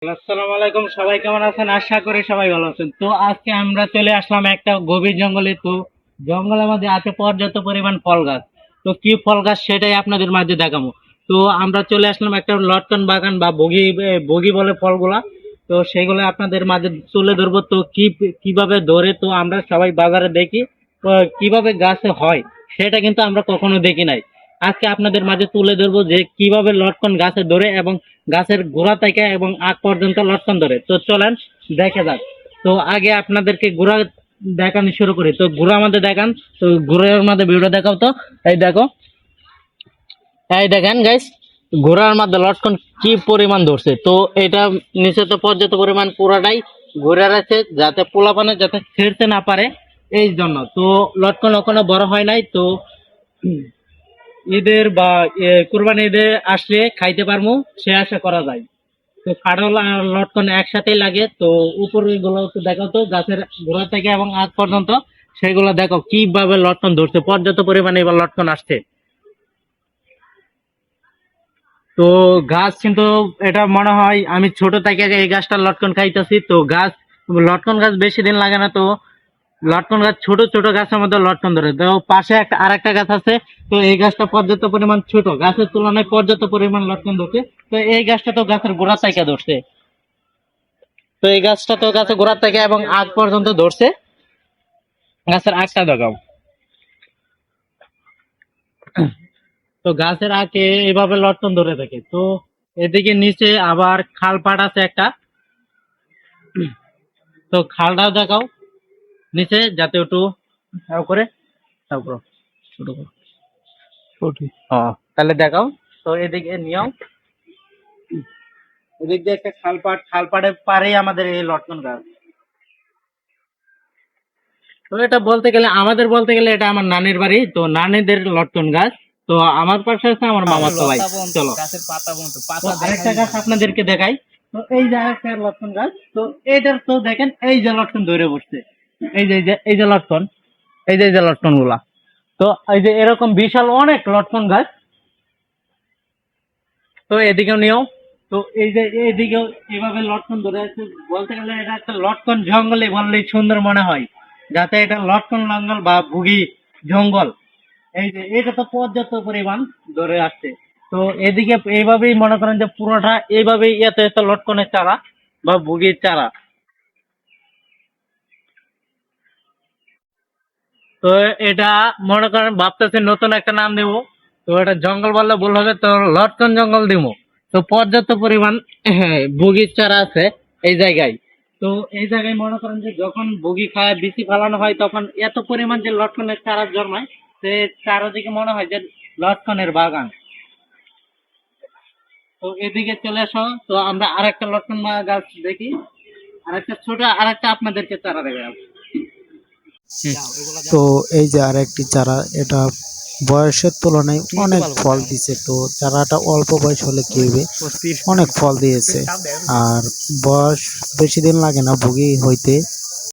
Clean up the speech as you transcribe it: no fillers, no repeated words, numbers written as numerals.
আসসালামু আলাইকুম, সবাই কেমন আছেন? আশা করি সবাই ভালো আছেন। তো আজকে আমরা চলে আসলাম একটা গভীর জঙ্গলে। তো জঙ্গলের মধ্যে আছে পর্যাপ্ত পরিমাণ ফল গাছ। তো কি ফল গাছ সেটাই আপনাদের মাঝে দেখাবো। তো আমরা চলে আসলাম একটা লটকন বাগান বা বগি, বগি বলে ফলগুলা। তো সেগুলো আপনাদের মাঝে তুলে ধরবো। তো কিভাবে ধরে তো আমরা সবাই বাজারে দেখি, তো কিভাবে গাছে হয় সেটা কিন্তু আমরা কখনো দেখি নাই। আজকে আপনাদের মাঝে তুলে ধরবো যে কিভাবে লটকন গাছে ধরে এবং গাছের গোড়া থেকে এবং আগ পর্যন্ত লটকন ধরে। তো চলেন দেখে যাক। তো আগে আপনাদেরকে গোড়া দেখানো শুরু করি। তো গোড়া আমাদের দেখান। তো গোড়ার মধ্যে ভিডিও দেখাও। তো এই দেখো, এই দেখেন গাইস, ঘোড়ার মধ্যে লটকন কি পরিমাণ ধরছে। তো এটা নিচে তো পর্যাপ্ত পরিমাণ পুরাটাই ঘোড়ার আছে, যাতে পোলাপানে যাতে ছেড়তে না পারে এই জন্য। তো লটকন ওখানে বড় হয় নাই। তো ঈদের বা কুরবানি ঈদে আসলে খাইতে পারবো সে আশা করা যায়। তো কাঁঠাল আর লটকন একসাথেই লাগে। তো উপরে গুলো তো দেখো, তো গাছের গোড়া থেকে এবং আগ পর্যন্ত সেগুলো দেখো কিভাবে লটকন ধরছে, পর্যাপ্ত পরিমাণে এবার লটকন আসছে। তো গাছ কিন্তু এটা মনে হয় আমি ছোট থেকে এই গাছটার লটকন খাইতেছি। তো গাছ, লটকন গাছ বেশি দিন লাগে না। তো লটকন গাছ ছোট ছোট গাছের মধ্যে লটকন ধরে। তো পাশে একটা আরেকটা গাছ আছে। তো এই গাছটা পর্যাপ্ত পরিমাণ ছোট, গাছের তুলনায় পর্যাপ্ত পরিমাণ লটকন ধরছে। তো এই গাছটা তো গাছের গোড়া থেকে ধরছে। তো এই গাছটা তো গাছের গোড়া থেকে এবং আগ পর্যন্ত ধরছে। গাছের আগটা দেখাও। তো গাছের আগে এভাবে লটকন ধরে থাকে। তো এদিকে নিচে আবার খাল পাট আছে একটা। তো খালটাও দেখাও নিচে, যাতে একটু করে তারপর ছোট করো। হ্যাঁ, তাহলে দেখাও। তো এদিকে নিয়েও, এদিক দিয়ে একটা খালপাট, খালপাড়ের পারেই আমাদের এই লটকন গাছ। তো এটা বলতে গেলে, আমাদের বলতে গেলে এটা আমার নানির বাড়ি। তো নানিদের লটকন গাছ। তো আমার পাশে আছে আমার মামার সবাই। চলো গাছের পাতা বন্ধ, তো আরেকটা গাছ আপনাদেরকে দেখাই। তো এই যে আরেকটা লটকন গাছ। তো এইটার তো দেখেন, এই যে লটকন ধরে বসছে। এই যে লটকন, এই যে লটকন গুলা। তো এই যে এরকম বিশাল অনেক লটকন গাছ। তো এদিকেও নিও। তো এই যে এদিকেও এভাবে লটকন ধরে আছে। বলতে গেলে এটা একটা লটকন জঙ্গলে বললেই সুন্দর মনে হয়, যাতে এটা লটকন জঙ্গল বা ভুগি জঙ্গল। এই যে এটা তো পর্যাপ্ত পরিমাণ ধরে আসছে। তো এদিকে এইভাবেই মনে করেন যে পুরোটা এইভাবেই এত এত লটকনের চারা বা ভুগির চারা। তো এটা মনে করেন ভাবতেছে নতুন একটা নাম দেবো। তো এটা জঙ্গল বললে ভুল হবে, তো লটকন জঙ্গল দিব। তো পর্যাপ্ত পরিমাণ, হ্যাঁ, বগির চারা আছে এই জায়গায়। তো এই জায়গায় মনে করেন যে যখন বগি খায় বিচি ফেলানো হয়, তখন এত পরিমাণ যে লটকনের চারা জন্মায়, সে চারদিকে মনে হয় যে লটকনের বাগান। তো এদিকে চলে আসো। তো আমরা আরেকটা লটকন গাছ দেখি, আরেকটা ছোট, আরেকটা আপনাদেরকে চারা দেখে যাবো। তো এই যে আরেকটি চারা, এটা বয়সের তুলনায় অনেক ফল দিছে। তো চারাটা অল্প বয়স হলে কি হবে, অনেক ফল দিয়েছে। আর বয়স বেশি দিন লাগে না ভুগি হইতে।